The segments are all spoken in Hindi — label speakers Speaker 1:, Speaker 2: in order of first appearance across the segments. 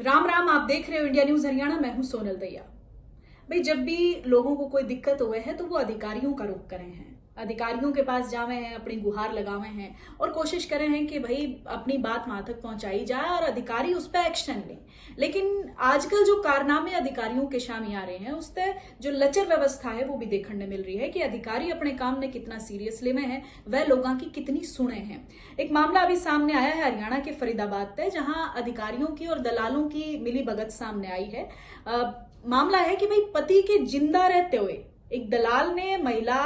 Speaker 1: राम राम। आप देख रहे हो इंडिया न्यूज हरियाणा। मैं हूं सोनल दैया। भाई, जब भी लोगों को कोई दिक्कत हुए है तो वो अधिकारियों का रुख करे हैं, अधिकारियों के पास जावे हैं, अपनी गुहार लगावे हैं और कोशिश करे हैं कि भाई अपनी बात वहां तक पहुंचाई जाए और अधिकारी उस पर एक्शन लें। लेकिन आजकल जो कारनामे अधिकारियों के सामने आ रहे हैं, उससे जो लचर व्यवस्था है वो भी देखने मिल रही है कि अधिकारी अपने काम ने कितना सीरियसली में है, वह लोगों की कितनी सुने हैं। एक मामला अभी सामने आया है हरियाणा के फरीदाबाद से, जहां अधिकारियों की और दलालों की मिली भगत सामने आई है। मामला है कि भाई पति के जिंदा रहते हुए एक दलाल ने महिला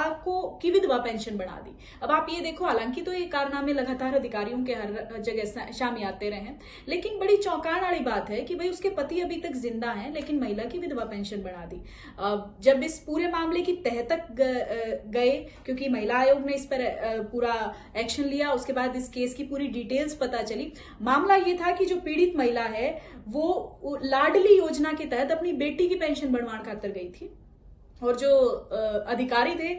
Speaker 1: की विधवा पेंशन बढ़ा दी। अब आप ये देखो, हालांकि तो ये कारनामे लगातार अधिकारियों के हर जगह सामने आते रहे हैं, लेकिन बड़ी चौंकाने वाली बात है कि भाई उसके पति अभी तक जिंदा हैं, लेकिन महिला की विधवा पेंशन बढ़ा दी। जब इस पूरे मामले की तह तक गए, क्योंकि महिला आयोग ने इस पर पूरा एक्शन लिया, उसके बाद इस केस की पूरी डिटेल्स पता चली। मामला ये था कि जो पीड़ित महिला है वो लाडली योजना के तहत अपनी बेटी की पेंशन बढ़वाने खातर गई थी और जो अधिकारी थे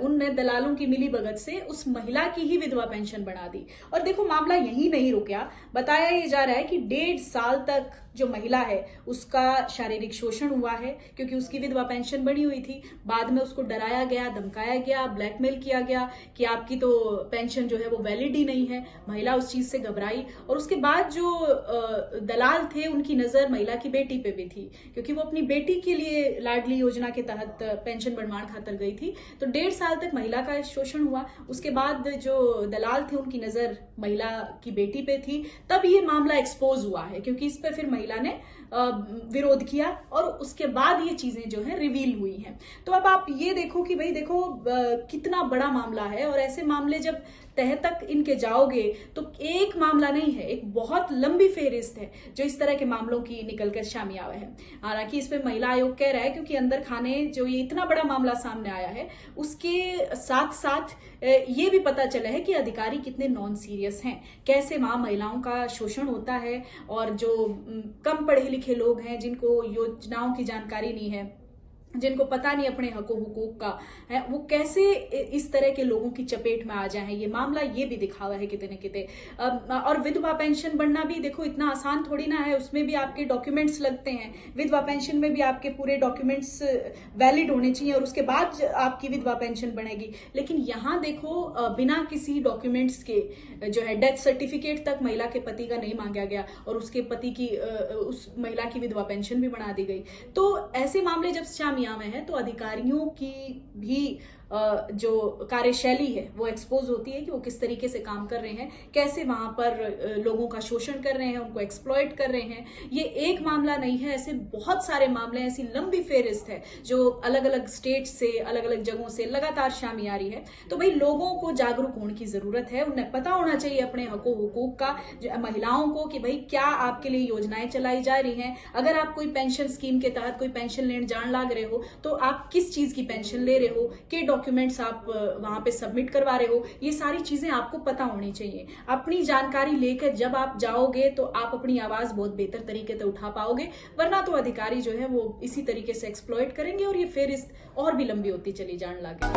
Speaker 1: उनने दलालों की मिली भगत से उस महिला की ही विधवा पेंशन बढ़ा दी। और देखो, मामला यही नहीं रुका। बताया ये जा रहा है कि 1.5 साल तक जो महिला है उसका शारीरिक शोषण हुआ है, क्योंकि उसकी विधवा पेंशन बनी हुई थी। बाद में उसको डराया गया, धमकाया गया, ब्लैकमेल किया गया कि आपकी तो पेंशन जो है वो वैलिड ही नहीं है। महिला उस चीज से घबराई और उसके बाद जो दलाल थे उनकी नजर महिला की बेटी पे भी थी, क्योंकि वो अपनी बेटी के लिए लाडली योजना के तहत पेंशन बढ़वाने खातर गई थी। तो 1.5 साल तक महिला का शोषण हुआ। उसके बाद जो दलाल थे उनकी नजर महिला की बेटी पे थी। तब ये मामला एक्सपोज हुआ है, क्योंकि इस पे फिर महिला ने विरोध किया और उसके बाद ये चीजें जो है रिवील हुई हैं। तो अब आप ये देखो कि भाई देखो कितना बड़ा मामला है, और ऐसे मामले जब तह तक इनके जाओगे तो एक मामला नहीं है, एक बहुत लंबी फेहरिस्त है जो इस तरह के मामलों की निकलकर सामने आवे है। हालांकि इस पे महिला आयोग कह रहा है, क्योंकि अंदर खाने जो ये इतना बड़ा मामला सामने आया है, उसके साथ साथ ये भी पता चला है कि अधिकारी कितने नॉन सीरियस हैं, कैसे वहां महिलाओं का शोषण होता है। और जो कम पढ़े लिखे लोग हैं, जिनको योजनाओं की जानकारी नहीं है, जिनको पता नहीं अपने हकों हुकूक का है, वो कैसे इस तरह के लोगों की चपेट में आ जाएं। ये मामला ये भी दिखावा है कितने कितने। और विधवा पेंशन बढ़ना भी देखो इतना आसान थोड़ी ना है, उसमें भी आपके डॉक्यूमेंट्स लगते हैं। विधवा पेंशन में भी आपके पूरे डॉक्यूमेंट्स वैलिड होने चाहिए और उसके बाद आपकी विधवा पेंशन बनेगी। लेकिन यहाँ देखो बिना किसी डॉक्यूमेंट्स के जो है डेथ सर्टिफिकेट तक महिला के पति का नहीं मांगा गया और उसके पति की उस महिला की विधवा पेंशन भी बढ़ा दी गई। तो ऐसे मामले जब सामने में है तो अधिकारियों की भी जो कार्यशैली है वो एक्सपोज होती है कि वो किस तरीके से काम कर रहे हैं, कैसे वहां पर लोगों का शोषण कर रहे हैं, उनको एक्सप्लॉइट कर रहे हैं। ये एक मामला नहीं है, ऐसे बहुत सारे मामले, ऐसी लंबी फेहरिस्त है जो अलग अलग स्टेट से, अलग अलग जगहों से लगातार सामने आ रही है। तो भाई लोगों को जागरूक होने की जरूरत है, उन्हें पता होना चाहिए अपने हकों हुकूक का, महिलाओं को, कि भाई क्या आपके लिए योजनाएं चलाई जा रही हैं। अगर आप कोई पेंशन स्कीम के तहत कोई पेंशन लेने जान लाग रहे हो तो आप किस चीज की पेंशन ले रहे हो, के डॉक्यूमेंट्स आप वहां पे सबमिट करवा रहे हो, ये सारी चीजें आपको पता होनी चाहिए। अपनी जानकारी लेकर जब आप जाओगे तो आप अपनी आवाज बहुत बेहतर तरीके से उठा पाओगे, वरना तो अधिकारी जो है वो इसी तरीके से एक्सप्लॉइट करेंगे और ये फेहरिस्त और भी लंबी होती चली जाने लगे।